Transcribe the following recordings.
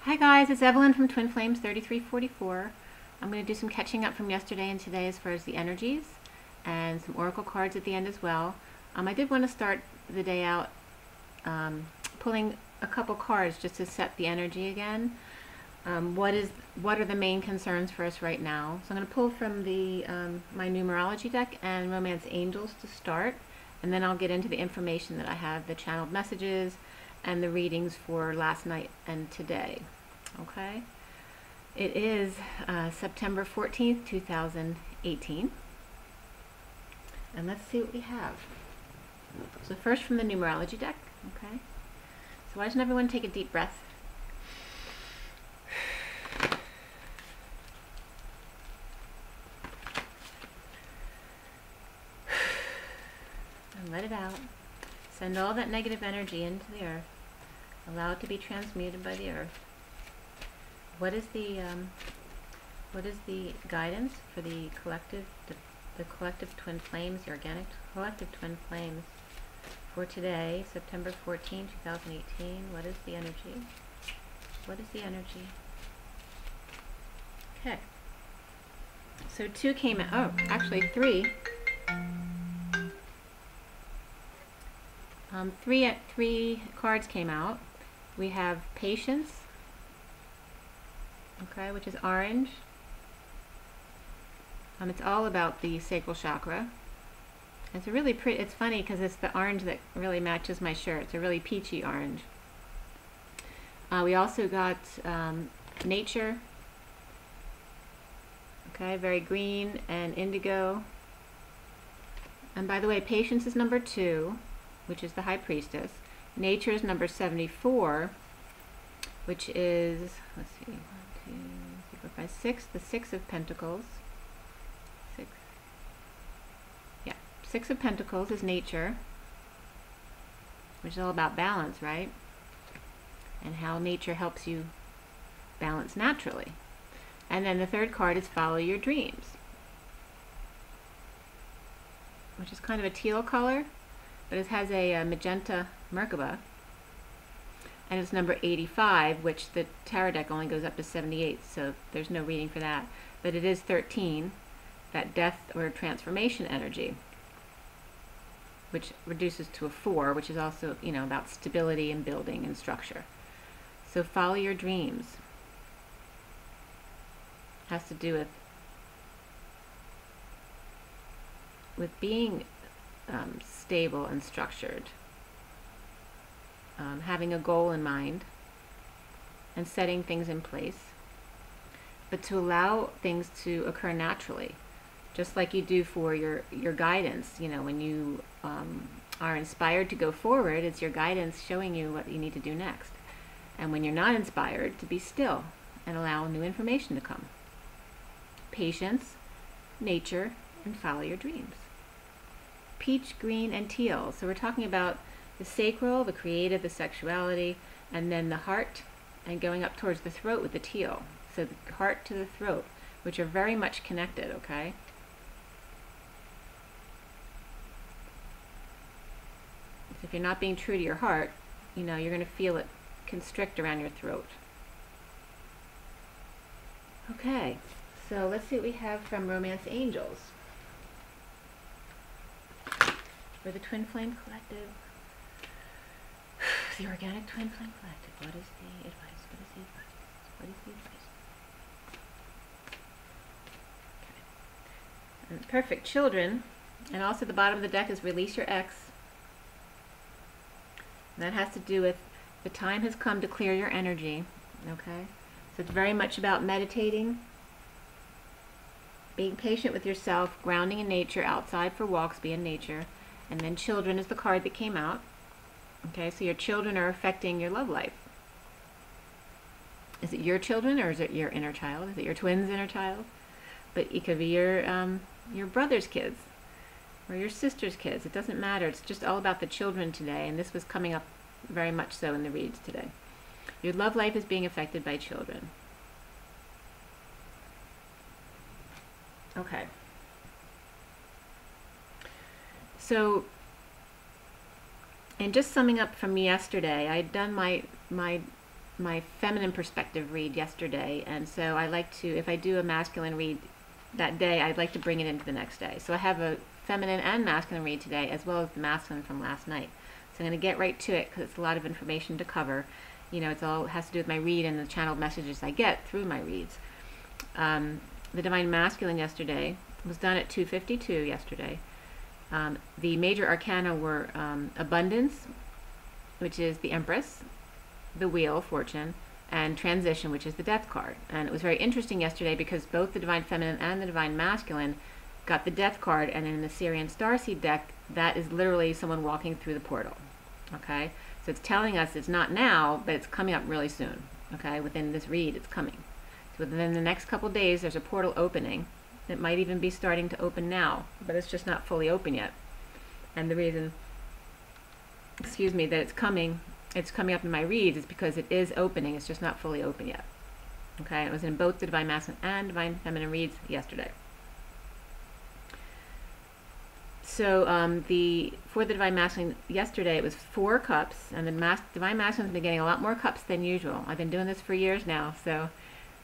Hi guys, it's Evelyn from Twin Flames 3344. I'm going to do some catching up from yesterday and today as far as the energies and some oracle cards at the end as well. I did want to start the day out pulling a couple cards just to set the energy again. What are the main concerns for us right now? So I'm going to pull from the my numerology deck and Romance Angels to start, and then I'll get into the information that I have, the channeled messages and the readings for last night and today. Okay, it is September 14th, 2018, and let's see what we have. So first from the numerology deck. Okay, so why doesn't everyone take a deep breath? And let it out. Send all that negative energy into the earth. Allow it to be transmuted by the earth. What is the guidance for the collective twin flames, the organic collective twin flames for today, September 14, 2018? What is the energy? What is the energy? Okay. So two came out. Oh, actually three. Three cards came out. We have Patience, okay, which is orange. It's all about the sacral chakra. It's a really pretty. It's funny because it's the orange that really matches my shirt. It's a really peachy orange. We also got Nature. Okay, very green and indigo. And by the way, Patience is number 2, which is the High Priestess. Nature is number 74, which is, let's see, 1, 2, 3, 4, 5, 6, the 6 of Pentacles. 6. Yeah, 6 of Pentacles is Nature, which is all about balance, right? And how nature helps you balance naturally. And then the third card is Follow Your Dreams, which is kind of a teal color, but it has a magenta Merkaba, and it's number 85, which the tarot deck only goes up to 78, so there's no reading for that. But it is 13, that death or transformation energy, which reduces to a 4, which is also, you know, about stability and building and structure. So follow your dreams. Has to do with being stable and structured, having a goal in mind and setting things in place, but to allow things to occur naturally, just like you do for your guidance. You know, when you are inspired to go forward, it's your guidance showing you what you need to do next. And when you're not inspired, to be still and allow new information to come. Patience, nature, and follow your dreams. Peach, green, and teal. So we're talking about the sacral, the creative, the sexuality, and then the heart, and going up towards the throat with the teal. So the heart to the throat, which are very much connected, okay? So if you're not being true to your heart, you know, you're going to feel it constrict around your throat. Okay, so let's see what we have from Romance Angels. For the Twin Flame Collective, the Organic Twin Flame Collective, what is the advice? What is the advice? What is the advice? Okay. And perfect children, and also the bottom of the deck is Release Your Ex. And that has to do with the time has come to clear your energy, okay? So it's very much about meditating, being patient with yourself, grounding in nature, outside for walks, be in nature. And then children is the card that came out. Okay, so your children are affecting your love life. Is it your children or is it your inner child? Is it your twin's inner child? But it could be your brother's kids or your sister's kids. It doesn't matter. It's just all about the children today, and this was coming up very much so in the reads today. Your love life is being affected by children. Okay. So, and just summing up from yesterday, I had done my my feminine perspective read yesterday, and so I like to, if I do a masculine read that day, I'd like to bring it into the next day. So I have a feminine and masculine read today, as well as the masculine from last night. So I'm going to get right to it because it's a lot of information to cover. You know, it's all has to do with my read and the channeled messages I get through my reads. The Divine Masculine yesterday was done at 2:52 yesterday. The major arcana were Abundance, which is the Empress, the Wheel, Fortune, and Transition, which is the Death card. And it was very interesting yesterday because both the Divine Feminine and the Divine Masculine got the Death card, and in the Sirian Starseed deck, that is literally someone walking through the portal. Okay? So it's telling us it's not now, but it's coming up really soon. Okay? Within this read, it's coming. So within the next couple days, there's a portal opening. It might even be starting to open now, but it's just not fully open yet. And the reason, excuse me, that it's coming up in my reads is because it is opening. It's just not fully open yet. Okay? It was in both the Divine Masculine and Divine Feminine reads yesterday. So for the Divine Masculine yesterday, it was 4 cups, and the Divine Masculine's been getting a lot more cups than usual. I've been doing this for years now, so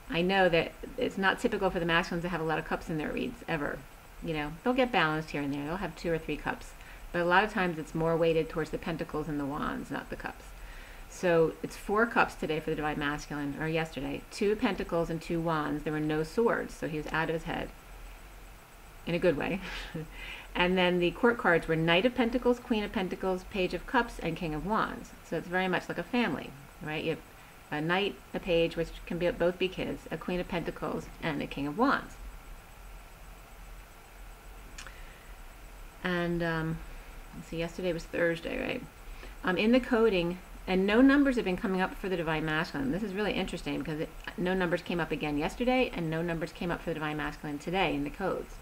I know that it's not typical for the masculines to have a lot of cups in their reads, ever. You know, they'll get balanced here and there. They'll have 2 or 3 cups. But a lot of times it's more weighted towards the pentacles and the wands, not the cups. So it's 4 cups today for the Divine Masculine, or yesterday. 2 pentacles and 2 wands. There were no swords, so he was out of his head. In a good way. And then the court cards were Knight of Pentacles, Queen of Pentacles, Page of Cups, and King of Wands. So it's very much like a family, right? You have a Knight, a Page, which can be both be kids, a Queen of Pentacles, and a King of Wands. And let's see, yesterday was Thursday, right? In the coding, and no numbers have been coming up for the Divine Masculine. This is really interesting because no numbers came up again yesterday, and no numbers came up for the Divine Masculine today in the codes,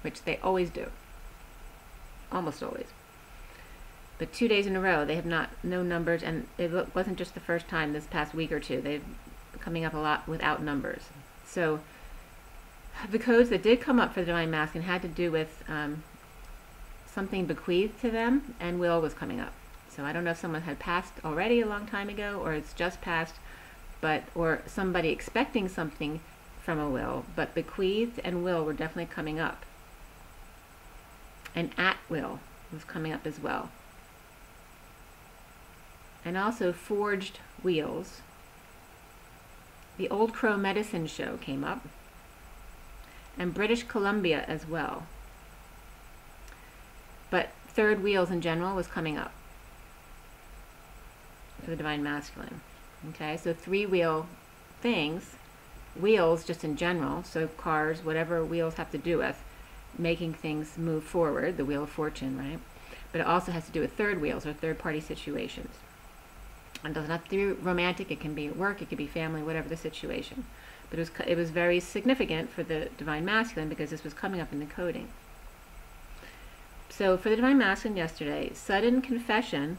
which they always do. Almost always. But 2 days in a row, they have no numbers, and it wasn't just the first time this past week or two. They've been coming up a lot without numbers. So the codes that did come up for the Divine Masculine had to do with something bequeathed to them, and will was coming up. So I don't know if someone had passed already a long time ago, or it's just passed, or somebody expecting something from a will, but bequeathed and will were definitely coming up. And at will was coming up as well. And also forged wheels. The Old Crow Medicine Show came up. And British Columbia as well. But third wheels in general was coming up for the Divine Masculine. Okay, so 3-wheel things, wheels just in general, so cars, whatever wheels have to do with making things move forward, the Wheel of Fortune, right? But it also has to do with third wheels or third-party situations. It doesn't have to be romantic. It can be at work. It could be family, whatever the situation. But it was very significant for the Divine Masculine because this was coming up in the coding. So for the Divine Masculine yesterday, sudden confession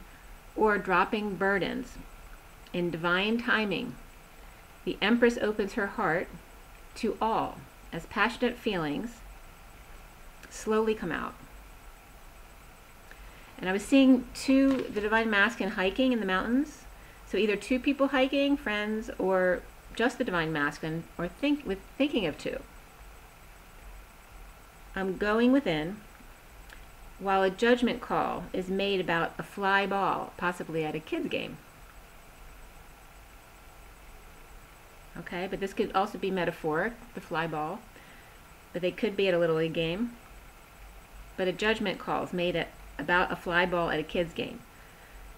or dropping burdens in divine timing. The Empress opens her heart to all as passionate feelings slowly come out. And I was seeing the Divine Masculine hiking in the mountains. So either 2 people hiking, friends, or just the Divine Masculine, or thinking of 2. I'm going within while a judgment call is made about a fly ball, possibly at a kid's game. Okay, but this could also be metaphoric, the fly ball. But they could be at a Little League game. But a judgment call is made about a fly ball at a kid's game.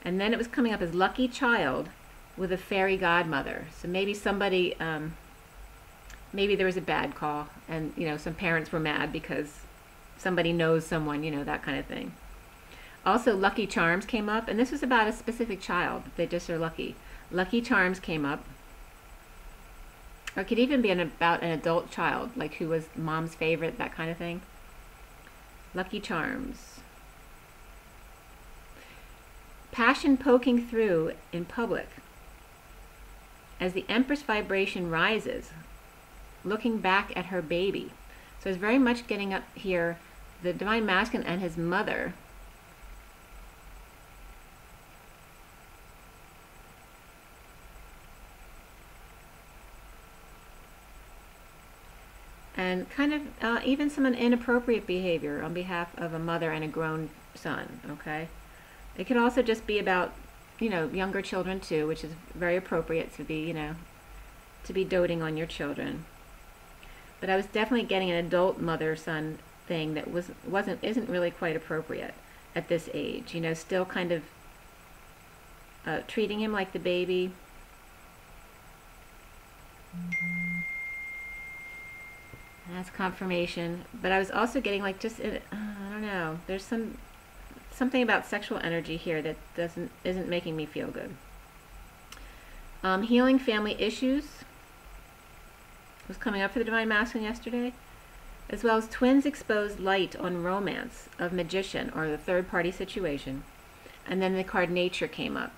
And then it was coming up as lucky child with a fairy godmother. So maybe somebody, maybe there was a bad call, and some parents were mad because somebody knows someone, that kind of thing. Also, Lucky Charms came up, and this was about a specific child. They just are lucky. Lucky Charms came up. Or it could even be about an adult child, like who was mom's favorite, that kind of thing. Lucky Charms. Passion poking through in public. As the Empress vibration rises, looking back at her baby. So it's very much getting up here, the Divine Masculine and his mother. and kind of even some inappropriate behavior on behalf of a mother and a grown son, okay? It could also just be about, you know, younger children too, which is very appropriate to be, you know, to be doting on your children. But I was definitely getting an adult mother-son thing that isn't really quite appropriate at this age. You know, still kind of treating him like the baby. And that's confirmation. But I was also getting like just, I don't know, there's something about sexual energy here that isn't making me feel good. Healing family issues was coming up for the Divine Masculine yesterday, as well as twins exposed light on romance of magician or the third party situation. And then the card nature came up.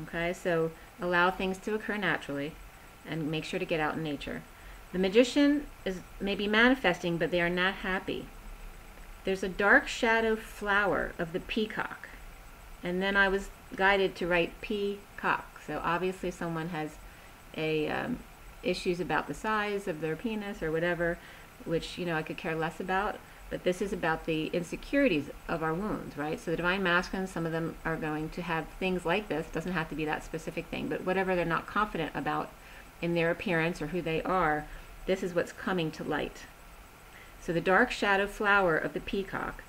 Okay, so allow things to occur naturally and make sure to get out in nature. The magician is maybe manifesting, but they are not happy. There's a dark shadow flower of the peacock. And then I was guided to write peacock. So obviously someone has issues about the size of their penis or whatever, which, you know, I could care less about. But this is about the insecurities of our wounds, right? So the Divine Masculine, some of them are going to have things like this. It doesn't have to be that specific thing, but whatever they're not confident about in their appearance or who they are, this is what's coming to light. So the dark shadow flower of the peacock,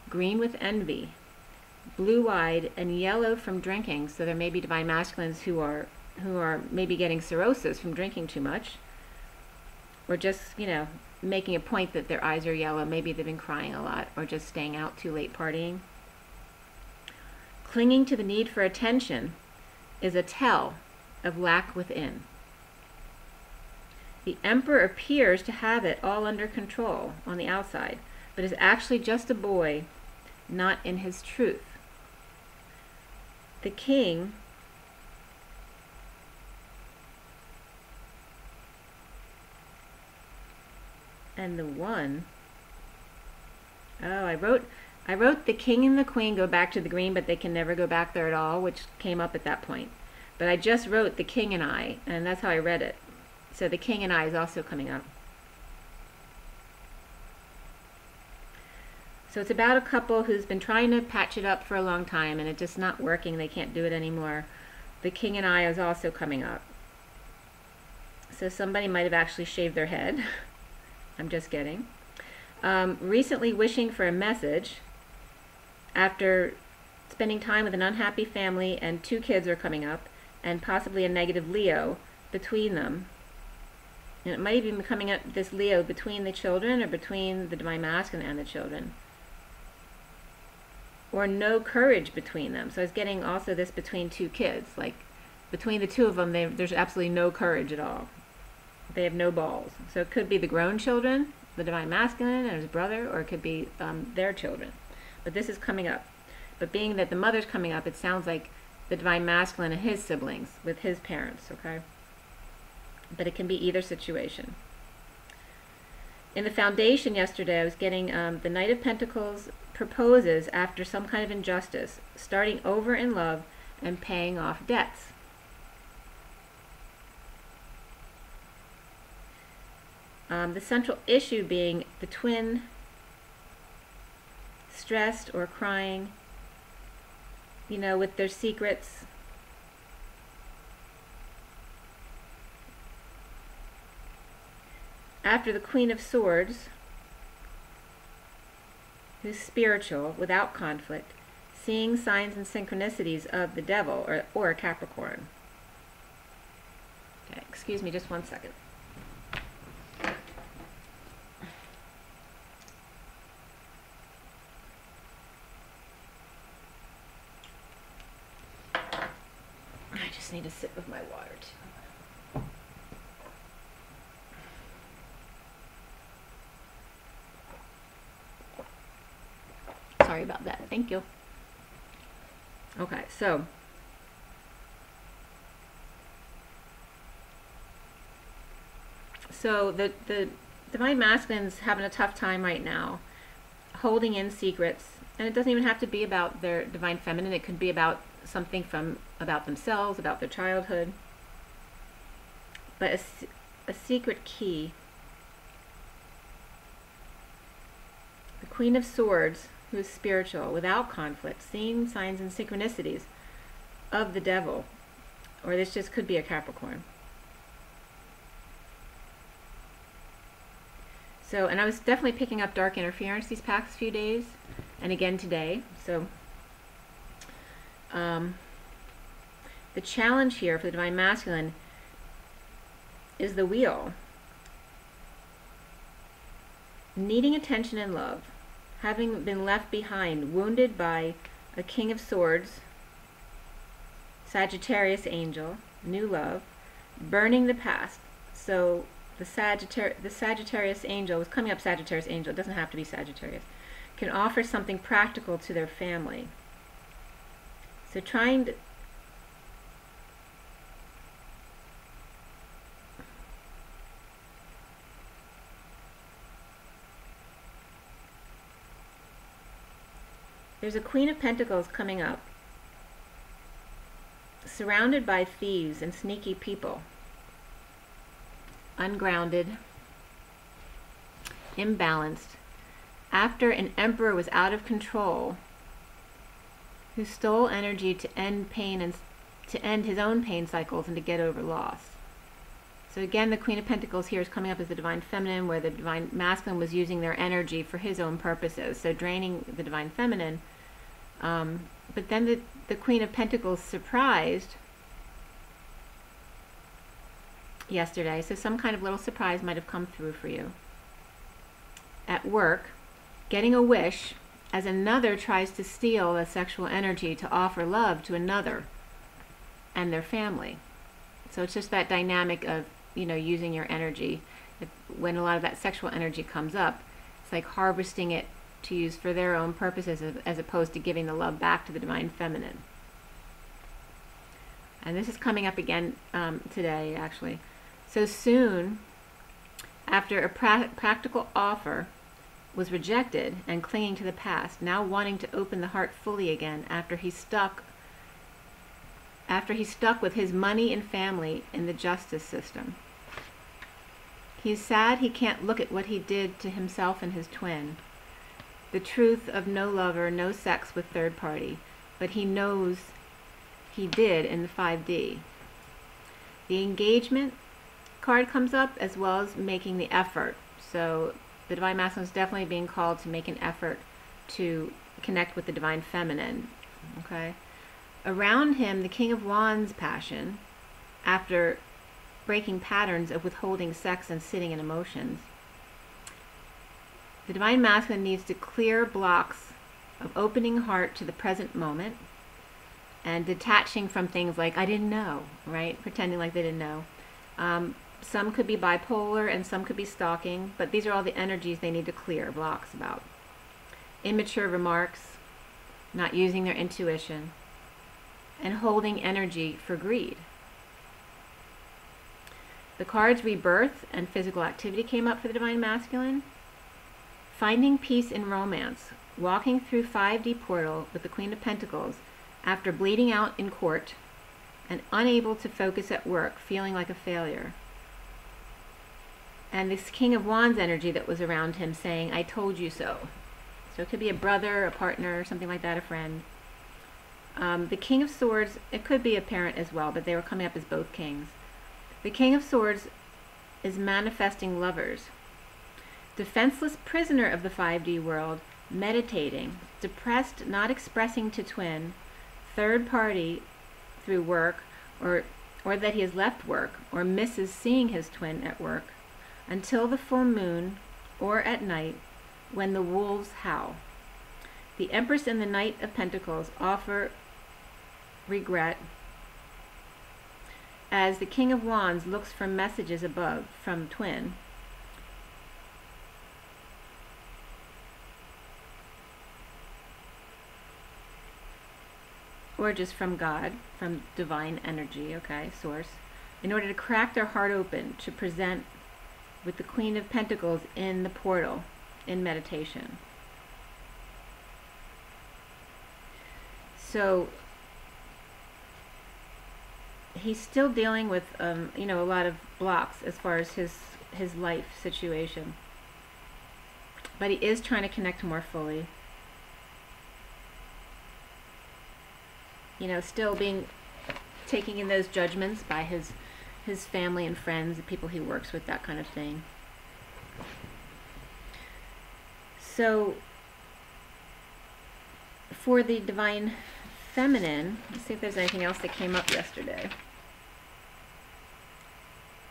green with envy, blue-eyed and yellow from drinking. So there may be Divine Masculines who are maybe getting cirrhosis from drinking too much, or just, you know, making a point that their eyes are yellow. Maybe they've been crying a lot or just staying out too late partying. Clinging to the need for attention is a tell of lack within. The Emperor appears to have it all under control on the outside, but is actually just a boy, not in his truth. The King and the One. Oh, I wrote the King and the Queen go back to the green, but they can never go back there at all, which came up at that point. But I just wrote the King and I, and that's how I read it. So the King and I is also coming up. So it's about a couple who's been trying to patch it up for a long time, and it's just not working. They can't do it anymore. The King and I is also coming up. So somebody might have actually shaved their head. I'm just kidding. Recently wishing for a message after spending time with an unhappy family, and 2 kids are coming up, and possibly a negative Leo between them. And it might even be coming up, this Leo, between the children or between the Divine Masculine and the children. Or no courage between them. So I was getting also this between 2 kids. Like, between the 2 of them, there's absolutely no courage at all. They have no balls. So it could be the grown children, the Divine Masculine and his brother, or it could be their children. But this is coming up. But being that the mother's coming up, it sounds like the Divine Masculine and his siblings with his parents, okay? But it can be either situation. In the foundation yesterday, I was getting the Knight of Pentacles proposes after some kind of injustice, starting over in love and paying off debts. The central issue being the twin stressed or crying, you know, with their secrets. After the Queen of Swords, who's spiritual, without conflict, seeing signs and synchronicities of the devil or a Capricorn. Okay, excuse me just one second. I just need a sip of my water too. Sorry about that. Thank you. Okay, so the Divine Masculine's having a tough time right now, holding in secrets, and it doesn't even have to be about their Divine Feminine. It could be about something about themselves, about their childhood. But a secret key Queen of Swords, who is spiritual, without conflict, seeing signs and synchronicities of the devil. Or this just could be a Capricorn. So, and I was definitely picking up dark interference these past few days, and again today. So, the challenge here for the Divine Masculine is the Wheel. Needing attention and love, having been left behind, wounded by a King of Swords, Sagittarius angel, new love, burning the past. So the Sagittarius angel was coming up. Sagittarius angel, it doesn't have to be Sagittarius, can offer something practical to their family. So trying to there's a Queen of Pentacles coming up, surrounded by thieves and sneaky people, ungrounded, imbalanced, after an emperor was out of control, who stole energy to end pain and to end his own pain cycles and to get over loss. So again, the Queen of Pentacles here is coming up as the Divine Feminine, where the Divine Masculine was using their energy for his own purposes, so draining the Divine Feminine. But then the Queen of Pentacles surprised yesterday, so some kind of little surprise might have come through for you. At work, getting a wish as another tries to steal the sexual energy to offer love to another and their family. So it's just that dynamic of, you know, using your energy. When a lot of that sexual energy comes up, it's like harvesting it to use for their own purposes as opposed to giving the love back to the Divine Feminine. And this is coming up again today, actually. So soon, after a practical offer was rejected and clinging to the past, now wanting to open the heart fully again after he stuck with his money and family in the justice system. He's sad he can't look at what he did to himself and his twin. The truth of no lover, no sex with third party, but he knows he did in the 5D. The engagement card comes up, as well as making the effort. So the Divine Masculine is definitely being called to make an effort to connect with the Divine Feminine. Okay? Around him, the King of Wands passion, after breaking patterns of withholding sex and sitting in emotions. The Divine Masculine needs to clear blocks of opening heart to the present moment and detaching from things like, I didn't know, right? Pretending like they didn't know. Some could be bipolar and some could be stalking, but these are all the energies they need to clear blocks about. Immature remarks, not using their intuition, and holding energy for greed. The cards Rebirth and Physical Activity came up for the Divine Masculine. Finding peace in romance, walking through 5D portal with the Queen of Pentacles after bleeding out in court and unable to focus at work, feeling like a failure. And this King of Wands energy that was around him saying, I told you so. So it could be a brother, a partner, something like that, a friend. The King of Swords, it could be a parent as well, but they were coming up as both kings. The King of Swords is manifesting lovers. Defenseless prisoner of the 5D world, meditating, depressed, not expressing to twin, third party through work, or that he has left work, or misses seeing his twin at work, until the full moon, or at night, when the wolves howl. The Empress and the Knight of Pentacles offer regret, as the King of Wands looks for messages above from twin. Or just from God, from divine energy, okay, source, in order to crack their heart open to present with the Queen of Pentacles in the portal, in meditation. So he's still dealing with, you know, a lot of blocks as far as his life situation. but he is trying to connect more fully. You know, still taking in those judgments by his family and friends, the people he works with, that kind of thing. So for the Divine Feminine, let's see if there's anything else that came up yesterday.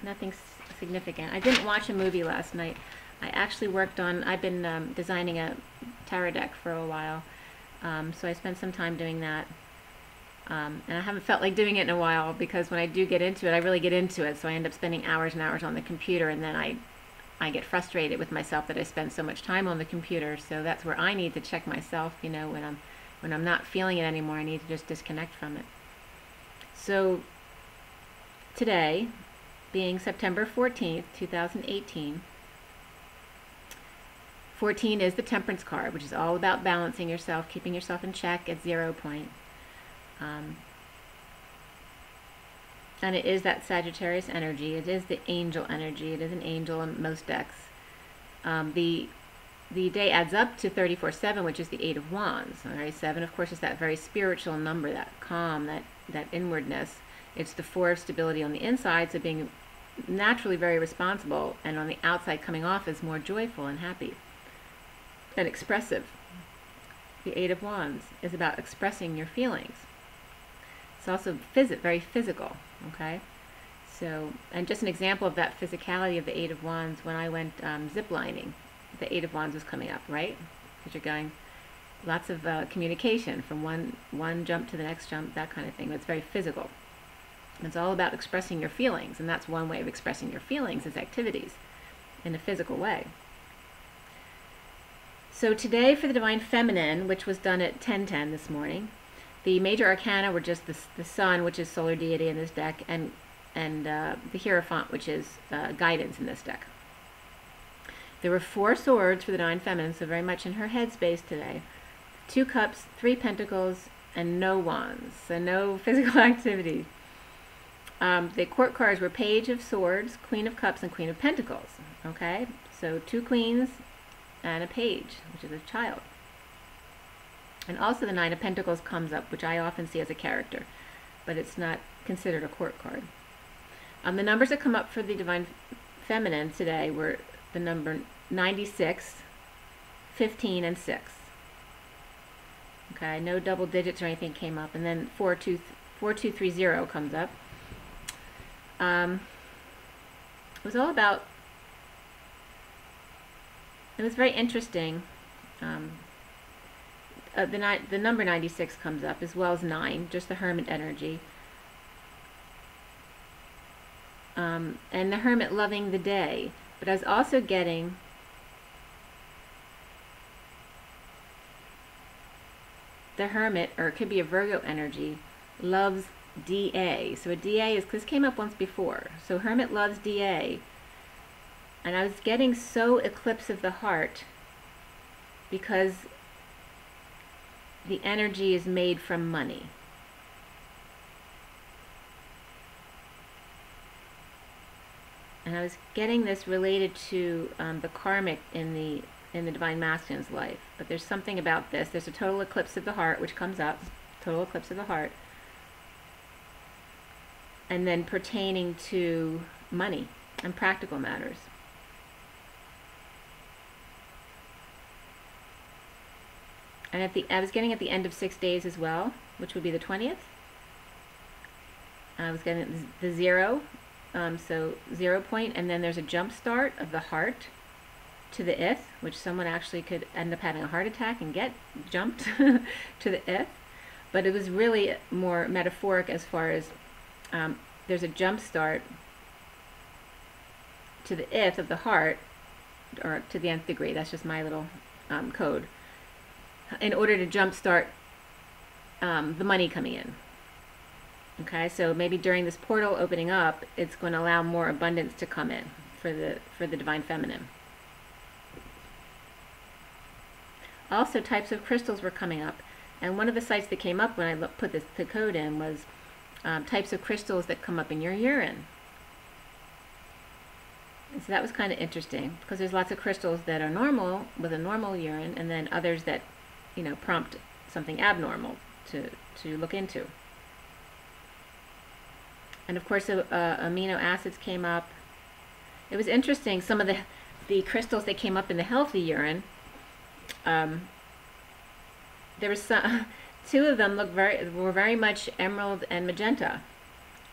Nothing significant. I didn't watch a movie last night. I actually worked on, I've been designing a tarot deck for a while, so I spent some time doing that. And I haven't felt like doing it in a while, because when I do get into it, I really get into it, so I end up spending hours and hours on the computer, and then I get frustrated with myself that I spend so much time on the computer. So that's where I need to check myself, you know, when I'm not feeling it anymore. I need to just disconnect from it. So today, being September 14th, 2018, 14 is the Temperance card, which is all about balancing yourself, keeping yourself in check at 0 point. And it is that Sagittarius energy. It is the angel energy. It is an angel in most decks. The day adds up to 34-7, which is the 8 of Wands. All right, 7, of course, is that very spiritual number, that calm, that inwardness. It's the 4 of stability on the inside, so being naturally very responsible, and on the outside coming off as more joyful and happy and expressive. The 8 of Wands is about expressing your feelings. It's also very physical, okay? So, and just an example of that physicality of the 8 of Wands, when I went ziplining, the 8 of Wands was coming up, right? Because you're going, lots of communication from one jump to the next jump, that kind of thing. It's very physical. It's all about expressing your feelings, and that's one way of expressing your feelings is activities in a physical way. So today for the Divine Feminine, which was done at 10:10 this morning, the major arcana were just the Sun, which is solar deity in this deck, and the Hierophant, which is guidance in this deck. There were 4 swords for the Divine Feminine, so very much in her headspace today. 2 cups, 3 pentacles, and no wands, so no physical activity. The court cards were Page of Swords, Queen of Cups, and Queen of Pentacles. Okay, so 2 queens and a page, which is a child. And also the 9 of Pentacles comes up, which I often see as a character, but it's not considered a court card. The numbers that come up for the Divine Feminine today were the number 96, 15, and 6. Okay, no double digits or anything came up. And then 4230 comes up. It was all about, it was very interesting. The number 96 comes up, as well as 9, just the Hermit energy. And the Hermit loving the day. But I was also getting the Hermit, or it could be a Virgo energy, loves DA. So a DA is, this came up once before. So Hermit loves DA. And I was getting so eclipse of the heart, because the energy is made from money. And I was getting this related to the karmic in the Divine Masculine's life. But there's something about this. There's a total eclipse of the heart, which comes up. Total eclipse of the heart. And then pertaining to money and practical matters. And I was getting at the end of 6 days as well, which would be the 20th. I was getting the 0. So 0 point, and then there's a jump start of the heart to the ith, which someone actually could end up having a heart attack and get jumped to the ith. But it was really more metaphoric as far as there's a jump start to the ith of the heart, or to the nth degree. That's just my little code. In order to jump start the money coming in. Okay, so maybe during this portal opening up, it's going to allow more abundance to come in for the Divine Feminine. Also, types of crystals were coming up, and one of the sites that came up when I put the code in was types of crystals that come up in your urine. And so that was kind of interesting, because there's lots of crystals that are normal with a normal urine, and then others that, you know, prompt something abnormal to look into. And of course, amino acids came up. It was interesting. Some of the crystals that came up in the healthy urine, there was some, two of them were very much emerald and magenta,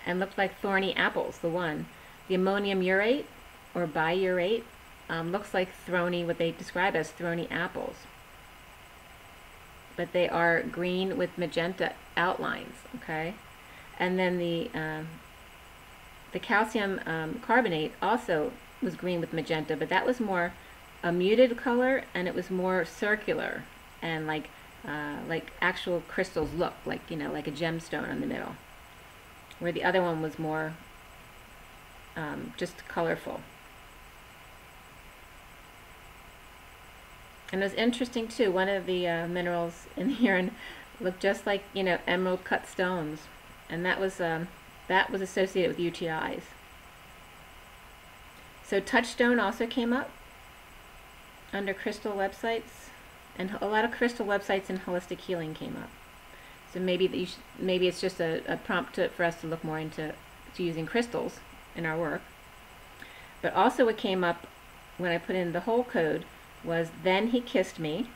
and looked like thorny apples. The one, the ammonium urate or biurate, looks like what they describe as thorny apples, but they are green with magenta outlines. Okay, and then the calcium carbonate also was green with magenta, but that was more a muted color, and it was more circular, and like actual crystals look, like, you know, like a gemstone in the middle, where the other one was more just colorful. And it was interesting too, one of the minerals in the urine looked just like, you know, emerald cut stones, and that was associated with UTIs. So touchstone also came up under crystal websites, and a lot of crystal websites in holistic healing came up. So maybe maybe it's just a prompt for us to look more into using crystals in our work. But also what came up when I put in the whole code was "Then he kissed me,"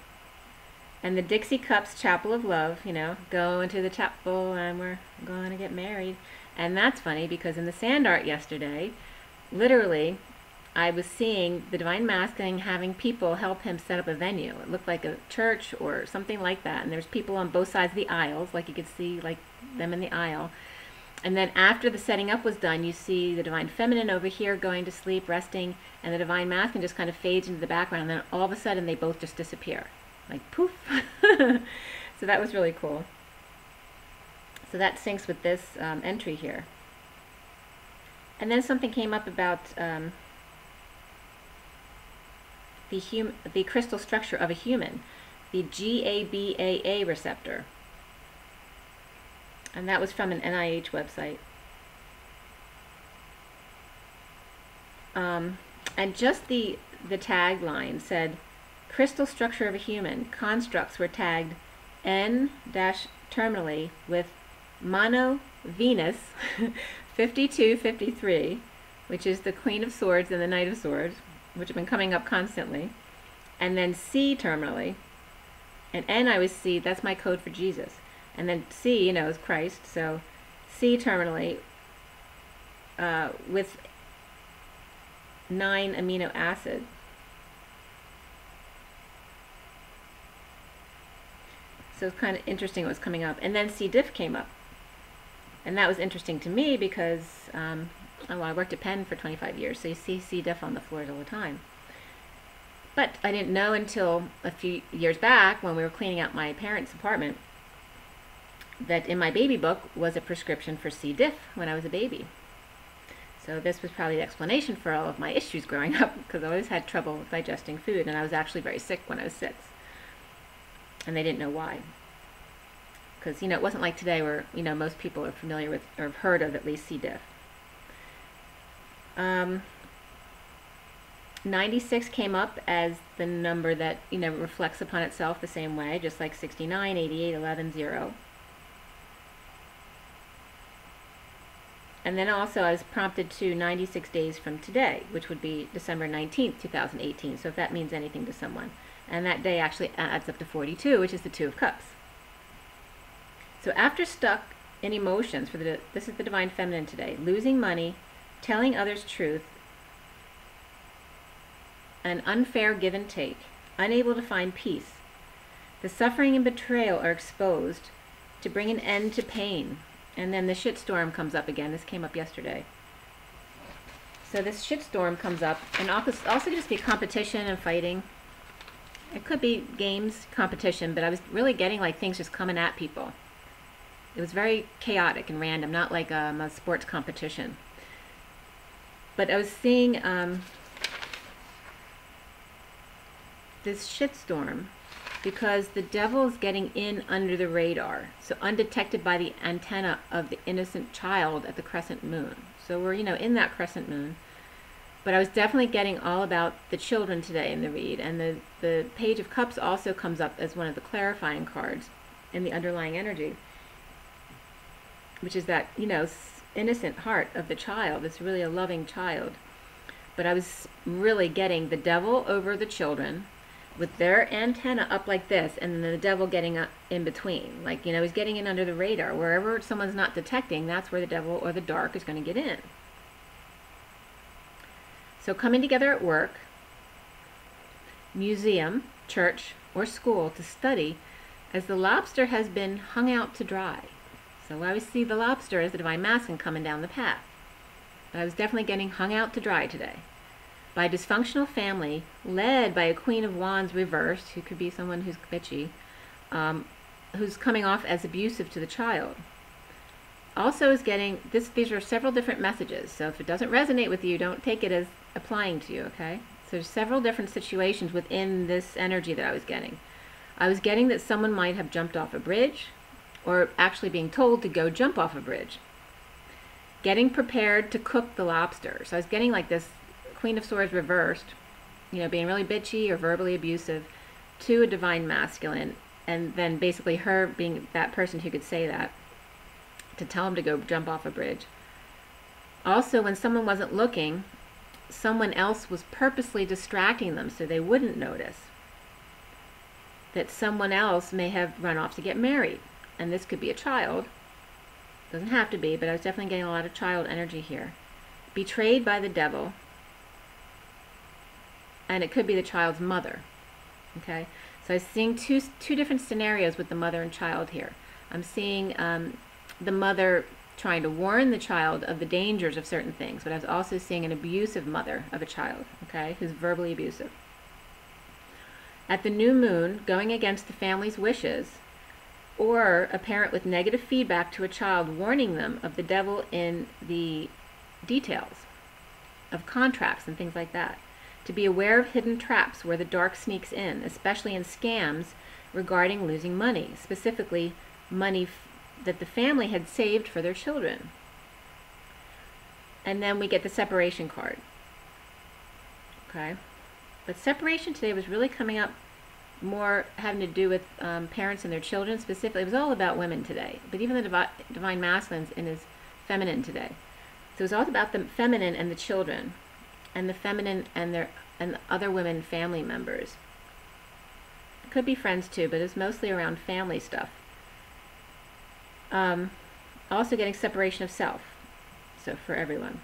and the Dixie Cups Chapel of Love, you know, go into the chapel and we're going to get married. And that's funny, because in the sand art yesterday, literally, I was seeing the Divine Masculine having people help him set up a venue. It looked like a church or something like that, and there's people on both sides of the aisles, like you could see like them in the aisle. And then after the setting up was done, you see the Divine Feminine over here going to sleep, resting, and the Divine Masculine just kind of fades into the background, and then all of a sudden they both just disappear. Like poof. So that was really cool. So that syncs with this entry here. And then something came up about the crystal structure of a human, the GABAA receptor. And that was from an NIH website. And just the tagline said, crystal structure of a human, constructs were tagged N-terminally with Mono Venus 5253, which is the Queen of Swords and the Knight of Swords, which have been coming up constantly, and then C terminally, and N I always see, that's my code for Jesus, and then C, you know, is Christ, so C terminally with 9 amino acid. So it's kind of interesting what's coming up. And then C diff came up, and that was interesting to me because I worked at Penn for 25 years, so you see C diff on the floors all the time. But I didn't know until a few years back when we were cleaning out my parents' apartment that in my baby book was a prescription for C diff when I was a baby. So this was probably the explanation for all of my issues growing up, because I always had trouble digesting food, and I was actually very sick when I was 6. And they didn't know why. Because, you know, it wasn't like today where, you know, most people are familiar with or have heard of at least C diff. 96 came up as the number that, you know, reflects upon itself the same way, just like 69, 88, 11, 0. And then also I was prompted to 96 days from today, which would be December 19th, 2018, so if that means anything to someone. And that day actually adds up to 42, which is the 2 of Cups. So after stuck in emotions, this is the Divine Feminine today, losing money, telling others truth, an unfair give and take, unable to find peace, the suffering and betrayal are exposed to bring an end to pain. And then the shitstorm comes up again. This came up yesterday. So this shitstorm comes up, and also just be competition and fighting. It could be games, competition, but I was really getting like things just coming at people. It was very chaotic and random, not like a sports competition. But I was seeing this shitstorm because the devil is getting in under the radar, so undetected by the antenna of the innocent child at the crescent moon. So we're, you know, in that crescent moon, But I was definitely getting all about the children today in the read, and the Page of Cups also comes up as one of the clarifying cards in the underlying energy, which is that, you know, innocent heart of the child. It's really a loving child. But I was really getting the devil over the children with their antenna up like this, and then the devil getting up in between. Like, you know, he's getting in under the radar. Wherever someone's not detecting, that's where the devil or the dark is going to get in. So coming together at work, museum, church, or school to study as the lobster has been hung out to dry. So I always see the lobster as the divine masculine coming down the path. But I was definitely getting hung out to dry today by a dysfunctional family led by a Queen of Wands reversed, who could be someone who's bitchy, who's coming off as abusive to the child. Also is getting, these are several different messages, so if it doesn't resonate with you, don't take it as applying to you, okay? So there's several different situations within this energy that I was getting. I was getting that someone might have jumped off a bridge, or actually being told to go jump off a bridge. Getting prepared to cook the lobster. So I was getting like this Queen of Swords reversed, you know, being really bitchy or verbally abusive to a divine masculine, and then basically her being that person who could say that, to tell him to go jump off a bridge. Also, when someone wasn't looking, someone else was purposely distracting them so they wouldn't notice that someone else may have run off to get married. And this could be a child. Doesn't have to be, but I was definitely getting a lot of child energy here. Betrayed by the devil. And it could be the child's mother. Okay? So I was seeing two different scenarios with the mother and child here. I'm seeing the mother trying to warn the child of the dangers of certain things, but I was also seeing an abusive mother of a child, okay, who's verbally abusive. At the new moon, going against the family's wishes, or a parent with negative feedback to a child warning them of the devil in the details of contracts and things like that. To be aware of hidden traps where the dark sneaks in, especially in scams regarding losing money, specifically money that the family had saved for their children. And then we get the separation card. Okay? But separation today was really coming up more having to do with parents and their children specifically. It was all about women today, but even the divine masculine's in his feminine today. So it was all about the feminine and the children, and the feminine and the other women family members. It could be friends too, but it's mostly around family stuff. Also getting separation of self, so for everyone.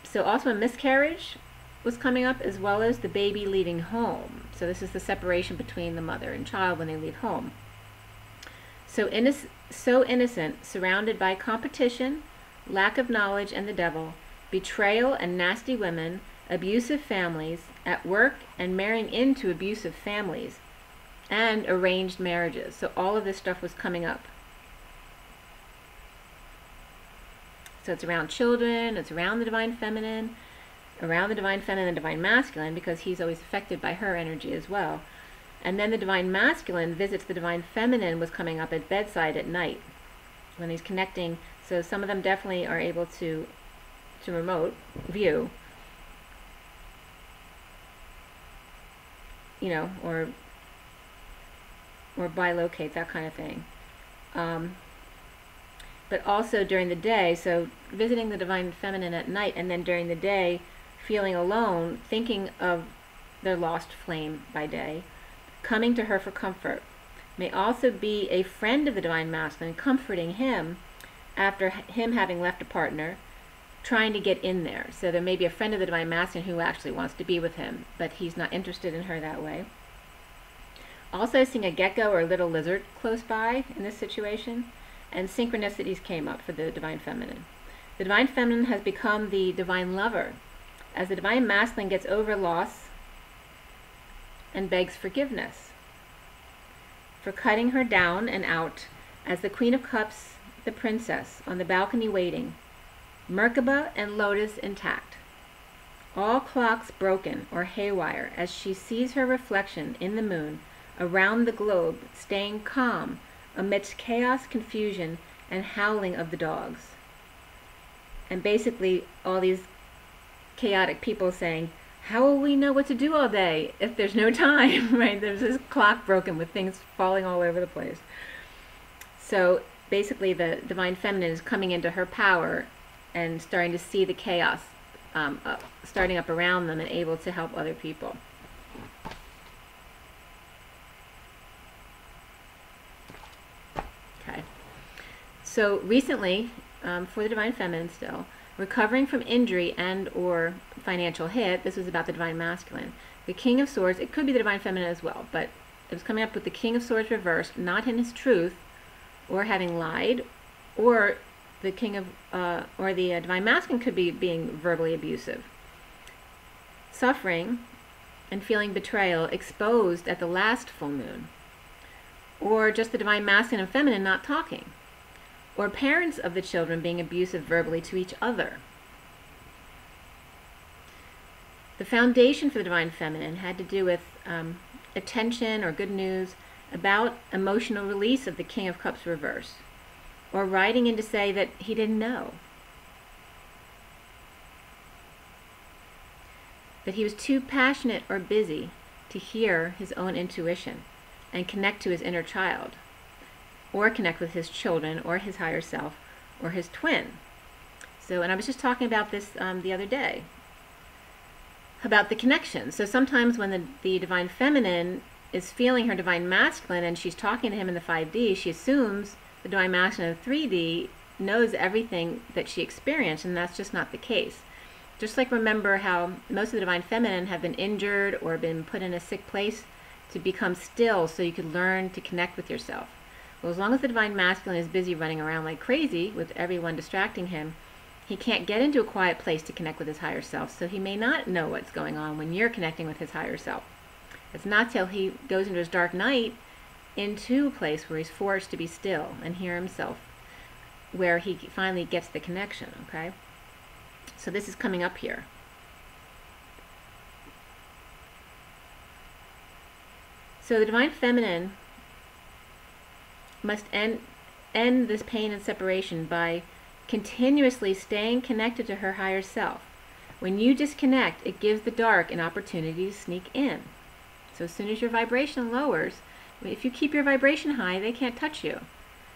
So also a miscarriage was coming up, as well as the baby leaving home. So this is the separation between the mother and child when they leave home. So innocent, surrounded by competition, lack of knowledge and the devil, betrayal and nasty women, abusive families, at work and marrying into abusive families, and arranged marriages. So all of this stuff was coming up. So it's around children, it's around the divine feminine, and divine masculine, because he's always affected by her energy as well. And then the divine masculine visits the divine feminine was coming up at bedside at night when he's connecting. So some of them definitely are able to remote view, you know, or bilocate, that kind of thing. But also during the day, so visiting the divine feminine at night, and then during the day feeling alone, thinking of their lost flame by day, coming to her for comfort. May also be a friend of the divine masculine, comforting him after him having left a partner, trying to get in there. So there may be a friend of the divine masculine who actually wants to be with him, but he's not interested in her that way. Also seeing a gecko or a little lizard close by in this situation. And synchronicities came up for the divine feminine. The divine feminine has become the divine lover, as the divine masculine gets over loss and begs forgiveness for cutting her down and out as the Queen of Cups, the princess, on the balcony waiting, Merkaba and lotus intact. All clocks broken or haywire as she sees her reflection in the moon around the globe, staying calm amidst chaos, confusion, and howling of the dogs. And basically all these chaotic people saying, how will we know what to do all day if there's no time, right? There's this clock broken with things falling all over the place. So basically the Divine Feminine is coming into her power and starting to see the chaos starting up around them and able to help other people. Okay. So recently, for the Divine Feminine still, recovering from injury and or financial hit, this was about the Divine Masculine. The King of Swords, it could be the Divine Feminine as well, but it was coming up with the King of Swords reversed, not in his truth, or having lied, or the Divine Masculine could be being verbally abusive. Suffering and feeling betrayal exposed at the last full moon, or just the Divine Masculine and Feminine not talking, or parents of the children being abusive verbally to each other. The foundation for the Divine Feminine had to do with attention or good news about emotional release of the King of Cups reverse, or writing in to say that he didn't know, that he was too passionate or busy to hear his own intuition and connect to his inner child, or connect with his children, or his higher self, or his twin. So, and I was just talking about this the other day, about the connection. So sometimes when the Divine Feminine is feeling her Divine Masculine and she's talking to him in the 5D, she assumes the Divine Masculine in 3D knows everything that she experienced, and that's just not the case. Just like remember how most of the Divine Feminine have been injured or been put in a sick place to become still so you could learn to connect with yourself. Well, as long as the Divine Masculine is busy running around like crazy with everyone distracting him, he can't get into a quiet place to connect with his higher self, so he may not know what's going on when you're connecting with his higher self. It's not till he goes into his dark night into a place where he's forced to be still and hear himself, where he finally gets the connection, okay? So this is coming up here. So the Divine Feminine must end this pain and separation by continuously staying connected to her higher self. When you disconnect, it gives the dark an opportunity to sneak in. So as soon as your vibration lowers, if you keep your vibration high, they can't touch you.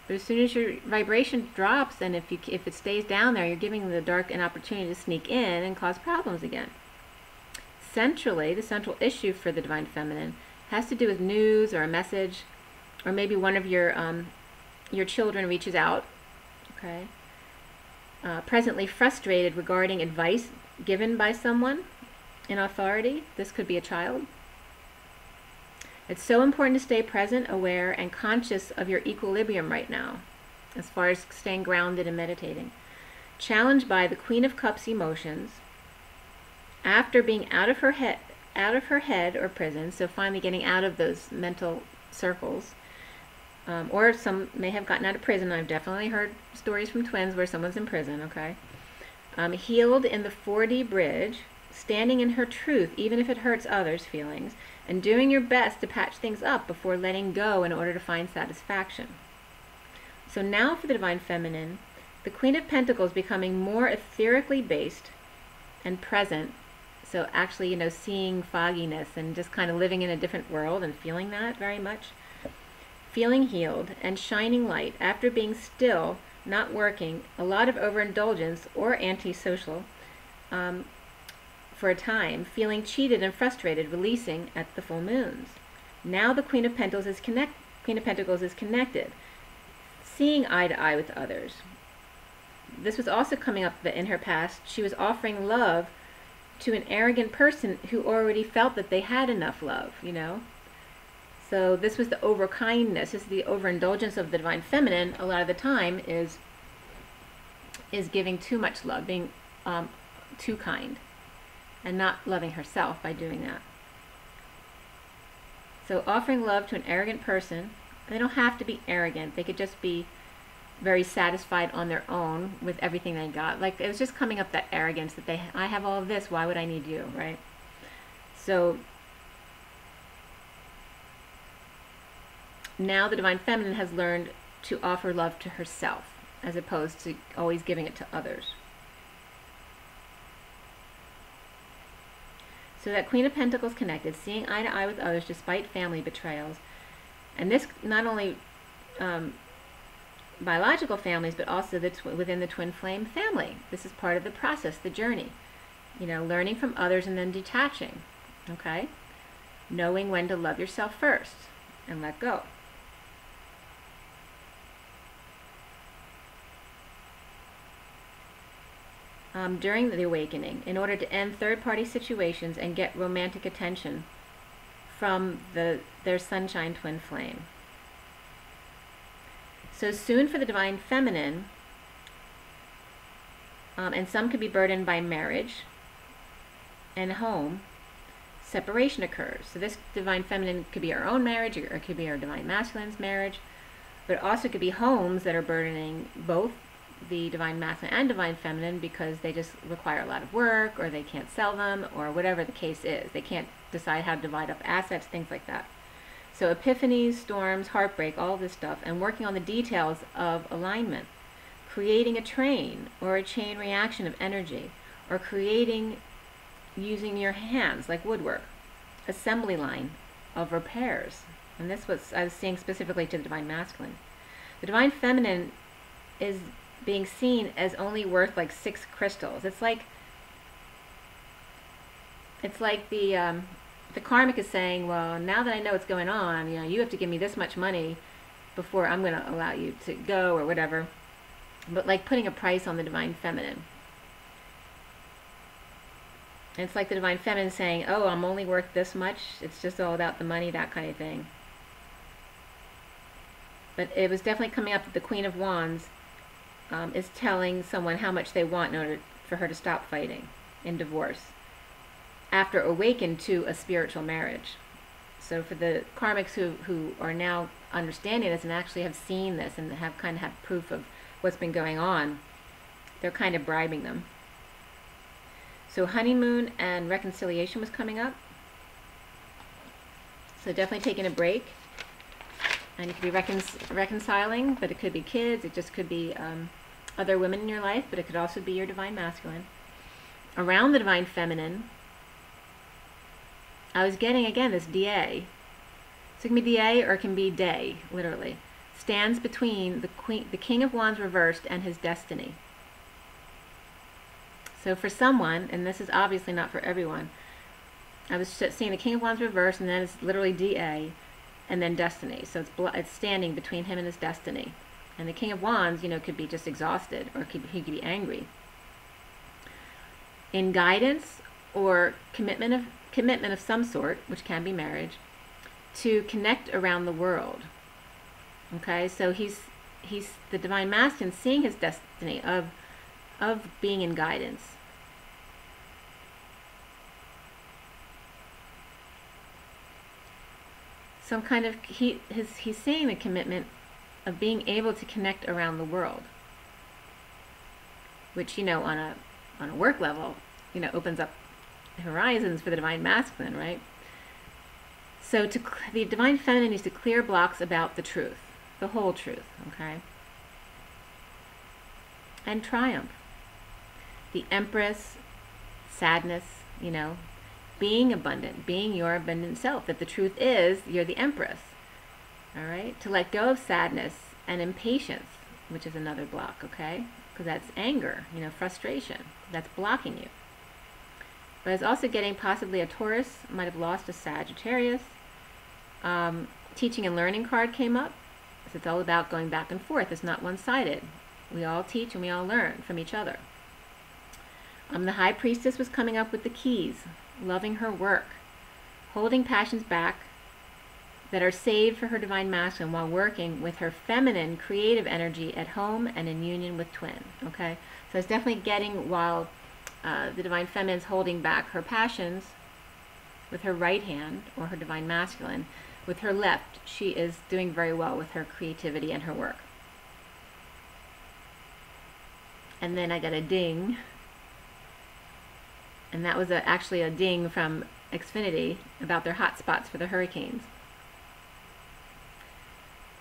But as soon as your vibration drops, and if it stays down there, you're giving the dark an opportunity to sneak in and cause problems again. Centrally, the central issue for the Divine Feminine has to do with news or a message, or maybe one of your children reaches out, okay? Presently frustrated regarding advice given by someone in authority. This could be a child. It's so important to stay present, aware, and conscious of your equilibrium right now, as far as staying grounded and meditating. Challenged by the Queen of Cups emotions, after being out of her head or prison, so finally getting out of those mental circles, or some may have gotten out of prison. I've definitely heard stories from twins where someone's in prison, okay? Healed in the 4D bridge, standing in her truth, even if it hurts others' feelings, and doing your best to patch things up before letting go in order to find satisfaction. So now for the Divine Feminine, the Queen of Pentacles becoming more etherically based and present. So actually, seeing fogginess and just kind of living in a different world and feeling that very much. Feeling healed and shining light after being still, not working, a lot of overindulgence or antisocial for a time, feeling cheated and frustrated, releasing at the full moons. Now the Queen of Pentacles is connected, seeing eye to eye with others. This was also coming up in her past. She was offering love to an arrogant person who already felt that they had enough love, So this was the overkindness. This is the overindulgence of the Divine Feminine. A lot of the time is giving too much love, being too kind, and not loving herself by doing that. So offering love to an arrogant person, they don't have to be arrogant. They could just be very satisfied on their own with everything they got. Like, it was just coming up, that arrogance that I have all of this, why would I need you, right? So now the Divine Feminine has learned to offer love to herself as opposed to always giving it to others. So that Queen of Pentacles connected, seeing eye to eye with others despite family betrayals. And this not only biological families, but also within the twin flame family. This is part of the process, the journey. You know, learning from others and then detaching. Okay? Knowing when to love yourself first and let go. During the awakening, in order to end third-party situations and get romantic attention from their sunshine twin flame. So soon for the divine feminine, and some could be burdened by marriage and home, separation occurs. So this divine feminine could be our own marriage, or it could be our divine masculine's marriage, but it also could be homes that are burdening both the divine masculine and divine feminine because they just require a lot of work, or they can't sell them, or whatever the case is. They can't decide how to divide up assets, things like that. So epiphanies, storms, heartbreak, all this stuff, and working on the details of alignment, creating a train or a chain reaction of energy, or creating, using your hands like woodwork, assembly line of repairs. And this was, I was seeing specifically to the divine masculine. The divine feminine is being seen as only worth like 6 crystals. It's like the karmic is saying, well, now that I know what's going on, you know, you have to give me this much money before I'm going to allow you to go, or whatever. But like putting a price on the divine feminine. And it's like the divine feminine saying, oh, I'm only worth this much. It's just all about the money, that kind of thing. But it was definitely coming up that the Queen of Wands is telling someone how much they want in order for her to stop fighting in divorce after awakened to a spiritual marriage. So for the karmics who are now understanding this and actually have seen this and have kind of have proof of what's been going on, they're kind of bribing them. So honeymoon and reconciliation was coming up. So definitely taking a break. And you could be reconciling, but it could be kids, it just could be other women in your life, but it could also be your divine masculine. Around the divine feminine, I was getting, again, this DA. So it can be DA or it can be day, literally. Stands between the King of Wands reversed and his destiny. So for someone, and this is obviously not for everyone, I was seeing the King of Wands reversed, and then it's literally DA, and then destiny. So it's standing between him and his destiny. And the King of Wands, you know, could be just exhausted, or he could be angry. In guidance or commitment of some sort, which can be marriage, to connect around the world. Okay, so he's the divine masculine, seeing his destiny of being in guidance. Some kind of he's seeing the commitment of being able to connect around the world, which, you know, on a work level, you know, opens up horizons for the divine masculine, right? So the divine feminine needs to clear blocks about the truth, the whole truth, okay? And triumph. The Empress, sadness, you know, being abundant, being your abundant self, that the truth is you're the Empress, all right? To let go of sadness and impatience, which is another block, okay? Because that's anger, you know, frustration, that's blocking you. But it's also getting possibly a Taurus, might have lost a Sagittarius. Teaching and learning card came up. So it's all about going back and forth. It's not one-sided. We all teach and we all learn from each other. The High Priestess was coming up with the keys, loving her work, holding passions back that are saved for her divine masculine while working with her feminine creative energy at home and in union with twin. Okay, so it's definitely getting, while the divine feminine is holding back her passions with her right hand, or her divine masculine, with her left, she is doing very well with her creativity and her work. And then I got a ding, and that was actually a ding from Xfinity about their hotspots for the hurricanes.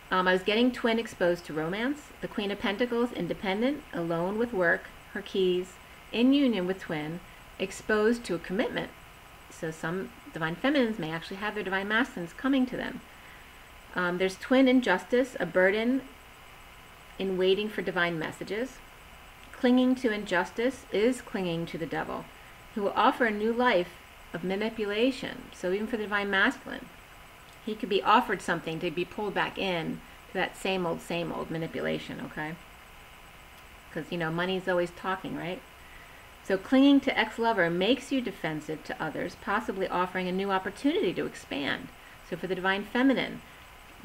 I was getting twin exposed to romance, the Queen of Pentacles independent, alone with work, her keys, in union with twin, exposed to a commitment So some divine feminines may actually have their divine masculines coming to them. There's twin injustice, a burden in waiting for divine messages. Clinging to injustice is clinging to the devil, who will offer a new life of manipulation. So even for the divine masculine, he could be offered something to be pulled back in to that same old manipulation, okay? Because, you know, money's always talking, right? So clinging to ex-lover makes you defensive to others, possibly offering a new opportunity to expand. So for the divine feminine,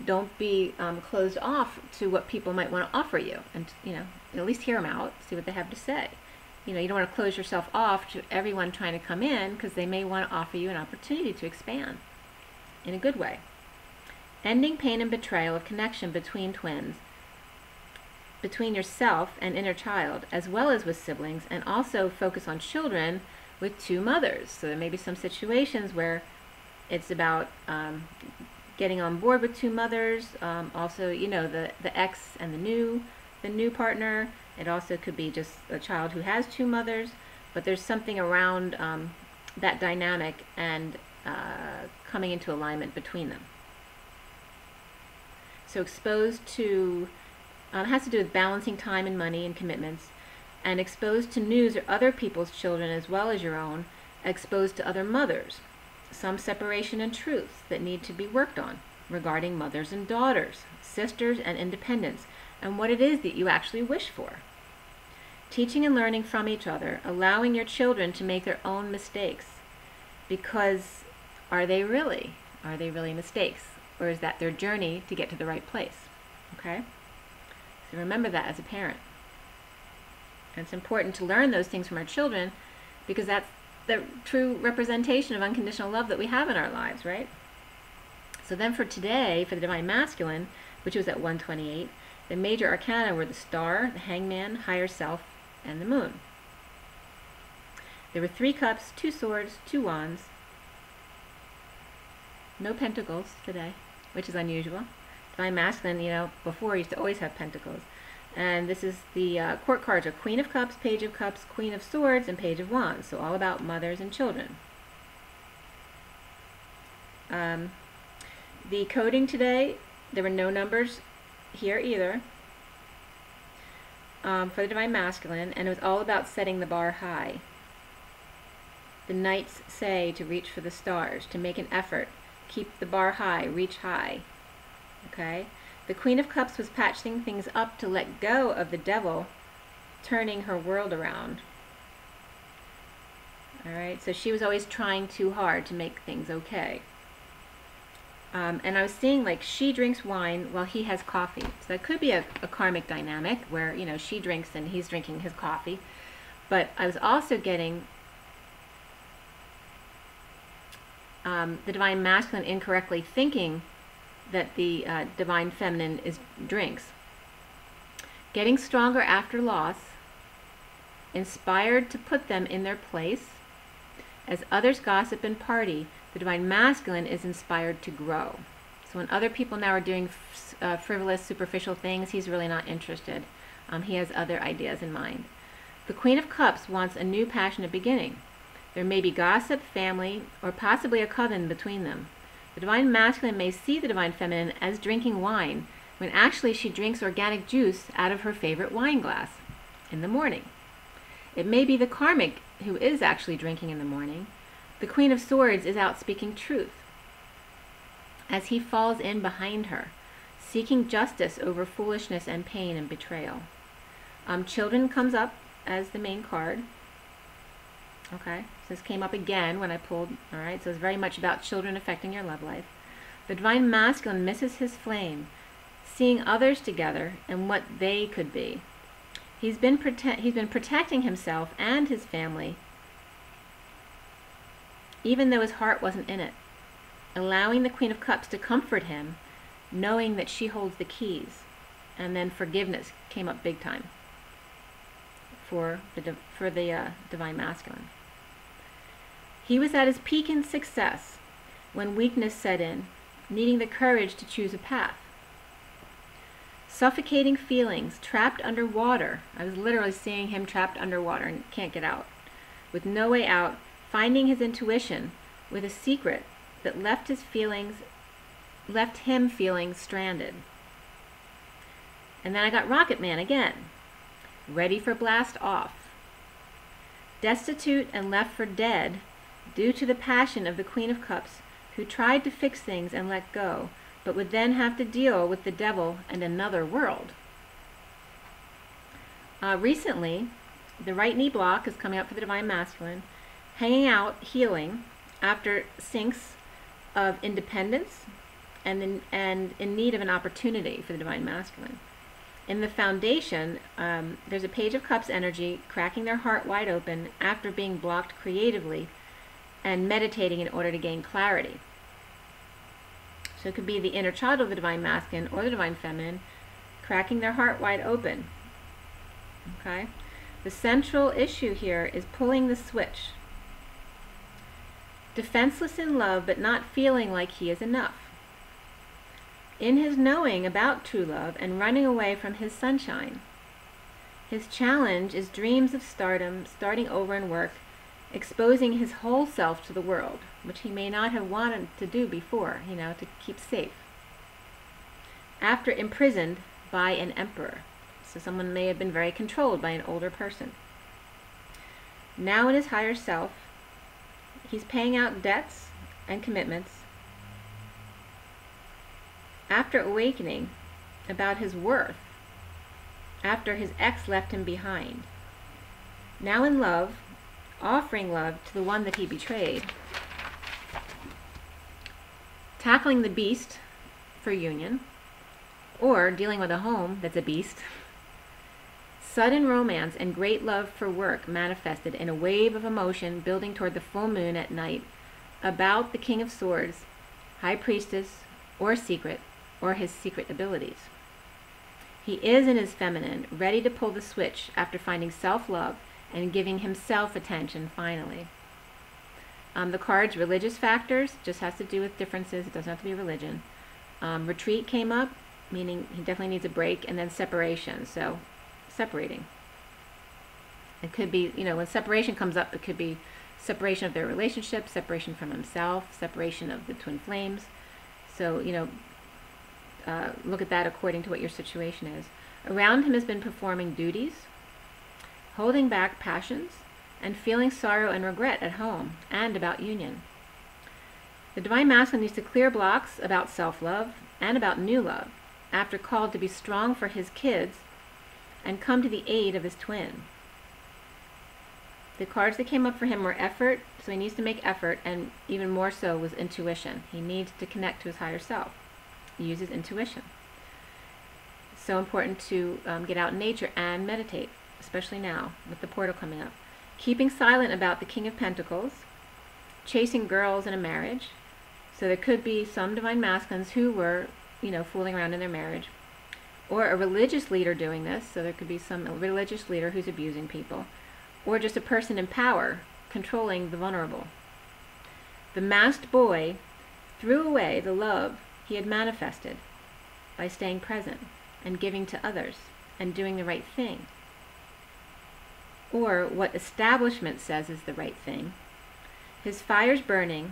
don't be closed off to what people might want to offer you, and, you know, at least hear them out, see what they have to say. You know, you don't want to close yourself off to everyone trying to come in, because they may want to offer you an opportunity to expand in a good way. Ending pain and betrayal of connection between twins, between yourself and inner child, as well as with siblings, and also focus on children with two mothers. So there may be some situations where it's about getting on board with two mothers. Also, you know, the ex and the new partner. It also could be just a child who has two mothers, but there's something around that dynamic and coming into alignment between them. So exposed to, has to do with balancing time and money and commitments, and exposed to news or other people's children as well as your own, exposed to other mothers. Some separation and truths that need to be worked on regarding mothers and daughters, sisters and independence, and what it is that you actually wish for. Teaching and learning from each other, allowing your children to make their own mistakes, because are they really mistakes, or is that their journey to get to the right place? Okay? So remember that as a parent. And it's important to learn those things from our children, because that's the true representation of unconditional love that we have in our lives, right? So then for today, for the divine masculine, which was at 128, the major arcana were the star, the hangman, higher self, and the moon. There were 3 cups, 2 swords, 2 wands. No pentacles today, which is unusual. Divine masculine, you know, before used to always have pentacles. And this is the court cards are Queen of Cups, Page of Cups, Queen of Swords, and Page of Wands. So all about mothers and children. The coding today, there were no numbers here either for the divine masculine, and it was all about setting the bar high. The knights say to reach for the stars, to make an effort, keep the bar high, reach high. Okay? The Queen of Cups was patching things up to let go of the devil, turning her world around. Alright, so she was always trying too hard to make things okay. And I was seeing, like, she drinks wine while he has coffee. So that could be a karmic dynamic where, you know, she drinks and he's drinking his coffee. But I was also getting the divine masculine incorrectly thinking that the divine feminine drinks. Getting stronger after loss, inspired to put them in their place. As others gossip and party, the divine masculine is inspired to grow. So when other people now are doing frivolous, superficial things, he's really not interested. He has other ideas in mind. The Queen of Cups wants a new passionate beginning. There may be gossip, family, or possibly a coven between them. The divine masculine may see the divine feminine as drinking wine, when actually she drinks organic juice out of her favorite wine glass in the morning. It may be the karmic who is actually drinking in the morning. The Queen of Swords is out speaking truth as he falls in behind her, seeking justice over foolishness and pain and betrayal. Children comes up as the main card. Okay, so this came up again when I pulled. Alright, so it's very much about children affecting your love life. The divine masculine misses his flame, seeing others together and what they could be. He's been protecting himself and his family, even though his heart wasn't in it, allowing the Queen of Cups to comfort him, knowing that she holds the keys. And then forgiveness came up big time for the divine masculine. He was at his peak in success when weakness set in, needing the courage to choose a path. Suffocating feelings, trapped underwater. I was literally seeing him trapped underwater and can't get out. With no way out, finding his intuition, with a secret that left him feeling stranded. And then I got Rocket Man again, ready for blast off. Destitute and left for dead due to the passion of the Queen of Cups, who tried to fix things and let go, but would then have to deal with the devil and another world. Recently, the right knee block is coming up for the Divine Masculine, hanging out, healing, after sinks of independence and in need of an opportunity for the Divine Masculine. In the foundation, there's a Page of Cups energy cracking their heart wide open after being blocked creatively and meditating in order to gain clarity. So it could be the inner child of the Divine Masculine or the Divine Feminine cracking their heart wide open. Okay? The central issue here is pulling the switch. Defenseless in love, but not feeling like he is enough. In his knowing about true love and running away from his sunshine. His challenge is dreams of stardom, starting over in work, exposing his whole self to the world, which he may not have wanted to do before, to keep safe. After imprisoned by an emperor. So someone may have been very controlled by an older person. Now in his higher self, he's paying out debts and commitments. After awakening about his worth, after his ex left him behind. Now in love, offering love to the one that he betrayed. Tackling the beast for union, or dealing with a home that's a beast. Sudden romance and great love for work manifested in a wave of emotion building toward the full moon at night about the King of Swords, High Priestess, or secret, or his secret abilities. He is in his feminine, ready to pull the switch after finding self-love and giving himself attention finally. The card's religious factors just has to do with differences. It doesn't have to be religion. Retreat came up, meaning he definitely needs a break, and then separation. So separating. It could be, when separation comes up, it could be separation of their relationship, separation from himself, separation of the twin flames. So, look at that according to what your situation is. Around him has been performing duties, holding back passions, and feeling sorrow and regret at home and about union. The Divine Masculine needs to clear blocks about self-love and about new love after called to be strong for his kids and come to the aid of his twin. The cards that came up for him were effort, so he needs to make effort, and even more so was intuition. He needs to connect to his higher self. He uses intuition. So important to get out in nature and meditate, especially now with the portal coming up. Keeping silent about the King of Pentacles, chasing girls in a marriage. So there could be some Divine Masculines who were, fooling around in their marriage. Or a religious leader doing this, so there could be some religious leader who's abusing people. Or just a person in power, controlling the vulnerable. The masked boy threw away the love he had manifested by staying present and giving to others and doing the right thing. Or what establishment says is the right thing. His fire's burning.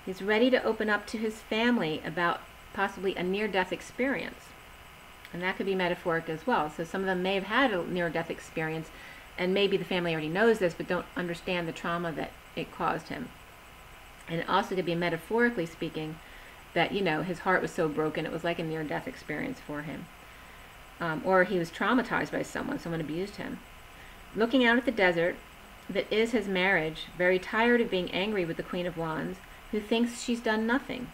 He's ready to open up to his family about possibly a near-death experience. And that could be metaphoric as well. So some of them may have had a near-death experience, and maybe the family already knows this, but don't understand the trauma that it caused him. And it also could be metaphorically speaking that, his heart was so broken, it was like a near-death experience for him. Or he was traumatized by someone abused him. Looking out at the desert that is his marriage, very tired of being angry with the Queen of Wands, who thinks she's done nothing,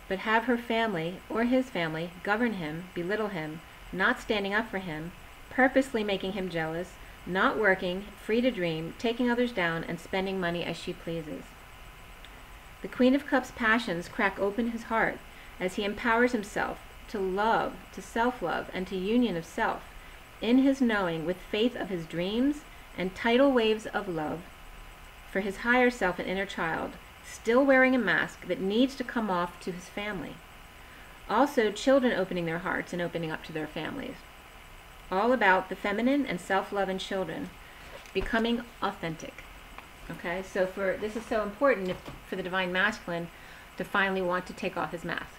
but have her family, or his family, govern him, belittle him, not standing up for him, purposely making him jealous, not working, free to dream, taking others down, and spending money as she pleases. The Queen of Cups passions crack open his heart as he empowers himself to love, to self-love, and to union of self, in his knowing with faith of his dreams and tidal waves of love for his higher self and inner child, still wearing a mask that needs to come off to his family. Also, children opening their hearts and opening up to their families. All about the feminine and self-love in children becoming authentic. Okay, so this is so important for the Divine Masculine to finally want to take off his mask.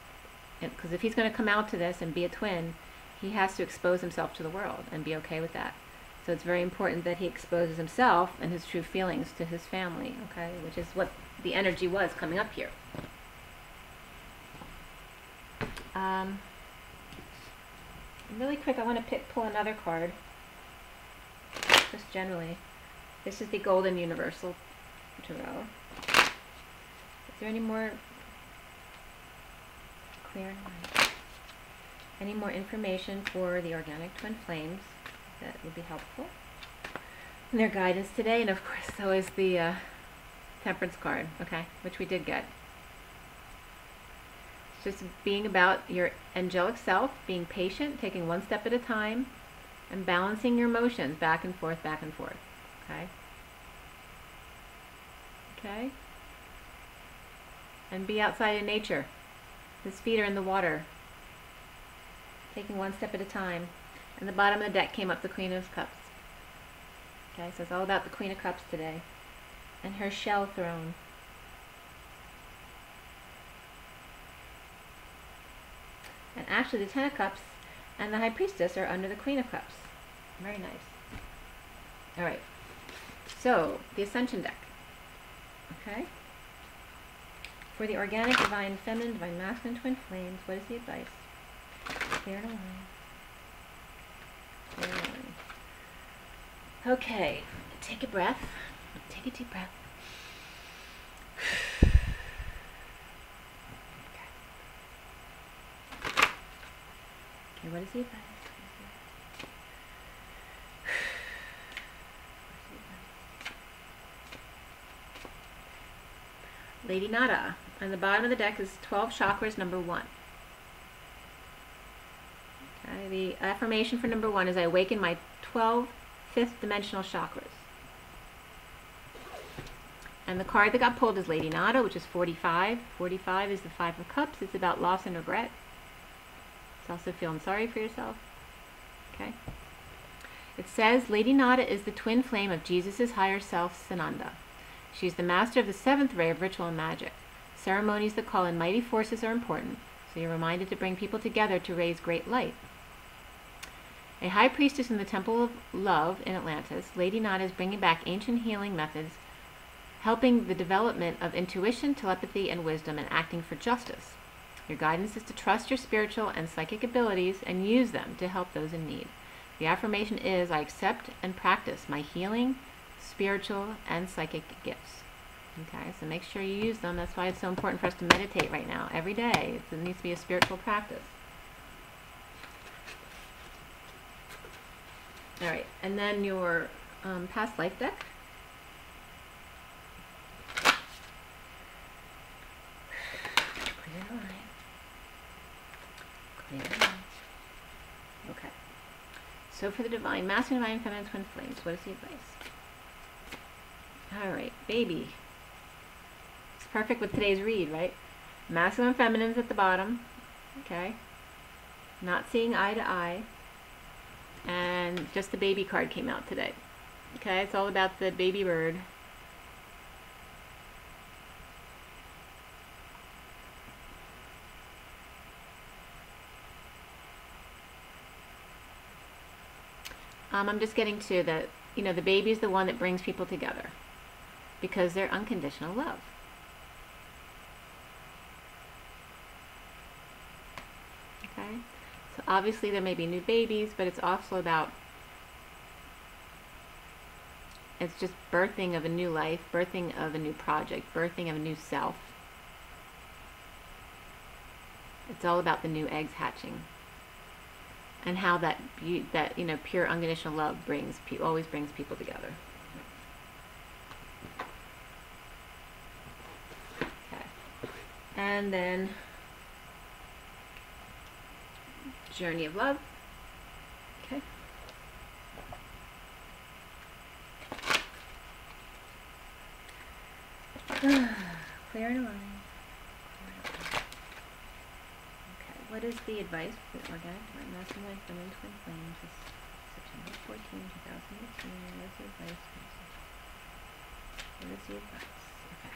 Because if he's going to come out to this and be a twin, he has to expose himself to the world and be okay with that. So it's very important that he exposes himself and his true feelings to his family, okay, which is what the energy was coming up here. Really quick, I want to pull another card, just generally. This is the Golden Universal Tarot. Is there any more clear in mind? Any more information for the organic twin flames that would be helpful? And their guidance today, and of course, so is the Temperance card, okay, which we did get. It's just being about your angelic self, being patient, taking one step at a time, and balancing your emotions back and forth, okay? Okay? And be outside in nature. His feet are in the water. Taking one step at a time. And the bottom of the deck came up the Queen of Cups. Okay, so it's all about the Queen of Cups today. And her shell throne. And actually the Ten of Cups and the High Priestess are under the Queen of Cups. Very nice. Alright. So, the Ascension deck. Okay? For the organic, divine, feminine, divine, masculine, twin flames, what is the advice? Clear and align. Clear and align. Okay. Take a breath. Take a deep breath. Okay, what is the advice? Lady Nada. On the bottom of the deck is 12 chakras, number 1. Okay, the affirmation for number 1 is I awaken my 12 fifth dimensional chakras. And the card that got pulled is Lady Nada, which is 45. 45 is the Five of Cups. It's about loss and regret. It's also feeling sorry for yourself. Okay. It says Lady Nada is the twin flame of Jesus' higher self, Sananda. She is the master of the 7th ray of ritual and magic. Ceremonies that call in mighty forces are important, so you're reminded to bring people together to raise great light. A high priestess in the Temple of Love in Atlantis, Lady Nada is bringing back ancient healing methods, helping the development of intuition, telepathy, and wisdom, and acting for justice. Your guidance is to trust your spiritual and psychic abilities and use them to help those in need. The affirmation is, I accept and practice my healing, spiritual, and psychic gifts. Okay, so make sure you use them. That's why it's so important for us to meditate right now, every day. It needs to be a spiritual practice. All right, and then your past life deck. Clear the line. Clear the line. Okay. So for the divine, masculine, divine, feminine, twin flames, what is the advice? All right, baby. It's perfect with today's read, right? Masculine and feminine's at the bottom. Okay. Not seeing eye to eye. And just the baby card came out today. Okay, it's all about the baby bird. I'm just getting to the, the baby is the one that brings people together because they're unconditional love. Okay, so obviously there may be new babies, but it's also about, it's just birthing of a new life, birthing of a new project, birthing of a new self. It's all about the new eggs hatching. And how that pure unconditional love always brings people together. Okay. And then journey of love. Okay. Clear and align. What is the advice for organic, divine, masculine, feminine, twin flames? This September 14, 2018. What is the advice? What is the advice? Okay.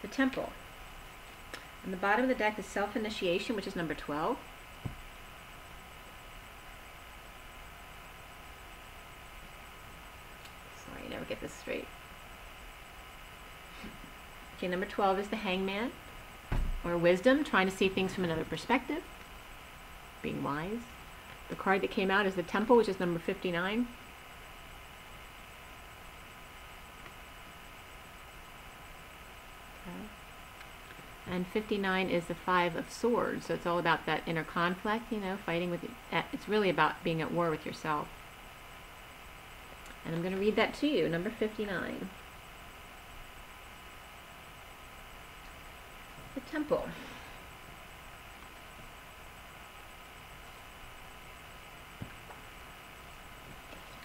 The Temple. On the bottom of the deck is Self-Initiation, which is number 12. Sorry, I never get this straight. Okay, number 12 is the Hangman, or Wisdom, trying to see things from another perspective, being wise. The card that came out is the Temple, which is number 59. And 59 is the Five of Swords, so it's all about that inner conflict, you know, fighting with, it's really about being at war with yourself. And I'm going to read that to you, number 59. The Temple.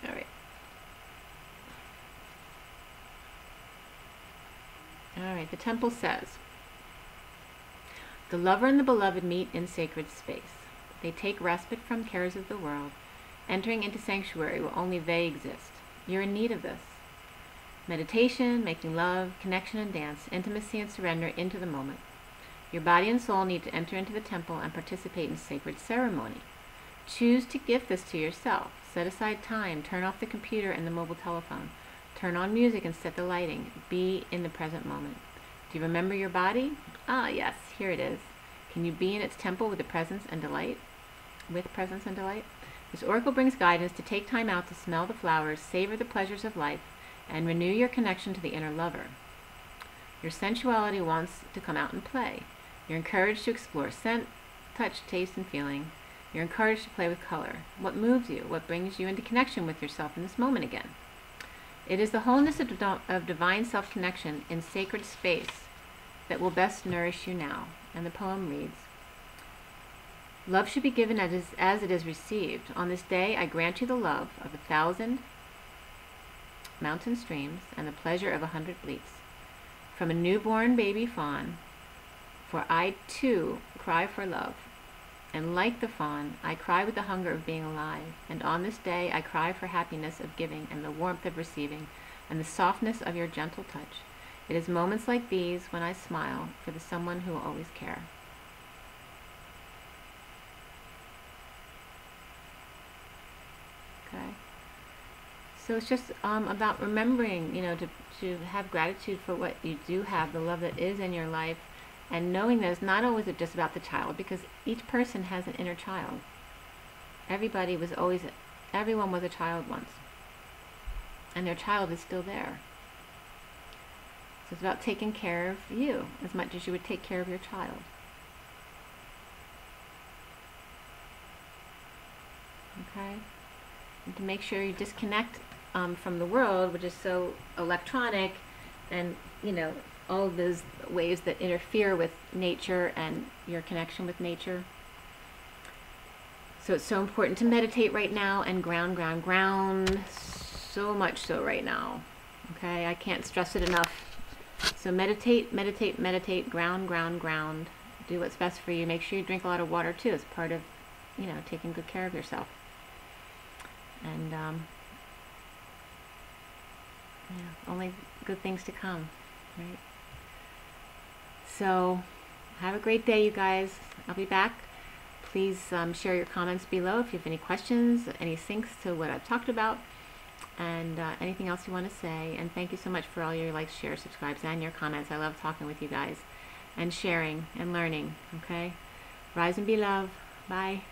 All right. All right, the Temple says, the lover and the beloved meet in sacred space. They take respite from cares of the world, entering into sanctuary where only they exist. You're in need of this. Meditation, making love, connection and dance, intimacy and surrender into the moment. Your body and soul need to enter into the temple and participate in sacred ceremony. Choose to gift this to yourself. Set aside time, turn off the computer and the mobile telephone. Turn on music and set the lighting. Be in the present moment. Do you remember your body? Ah, yes, here it is. Can you be in its temple with the presence and delight? With presence and delight? This oracle brings guidance to take time out to smell the flowers, savor the pleasures of life, and renew your connection to the inner lover. Your sensuality wants to come out and play. You're encouraged to explore scent, touch, taste, and feeling. You're encouraged to play with color. What moves you? What brings you into connection with yourself in this moment again? It is the wholeness of divine self-connection in sacred space that will best nourish you now. And the poem reads, love should be given as it is received. On this day I grant you the love of 1,000 mountain streams and the pleasure of 100 bleats. From a newborn baby fawn, for I too cry for love. And like the fawn, I cry with the hunger of being alive. And on this day I cry for happiness of giving and the warmth of receiving and the softness of your gentle touch. It is moments like these when I smile for the someone who will always care. Okay. So it's just about remembering, you know, to have gratitude for what you do have, the love that is in your life, and knowing that it's not always just about the child, because each person has an inner child. Everyone was a child once, and their child is still there. So it's about taking care of you as much as you would take care of your child. Okay? And to make sure you disconnect from the world, which is so electronic, and, you know, all of those ways that interfere with nature and your connection with nature. So it's so important to meditate right now and ground, so much so right now. Okay? I can't stress it enough. So meditate, ground. Do what's best for you. Make sure you drink a lot of water too. It's part of, you know, taking good care of yourself. And yeah, only good things to come, right? So have a great day, you guys. I'll be back. Please share your comments below if you have any questions, any syncs to what I've talked about, and anything else you want to say. And thank you so much for all your likes, shares, subscribes, and your comments. I love talking with you guys and sharing and learning. Okay? Rise and be love. Bye.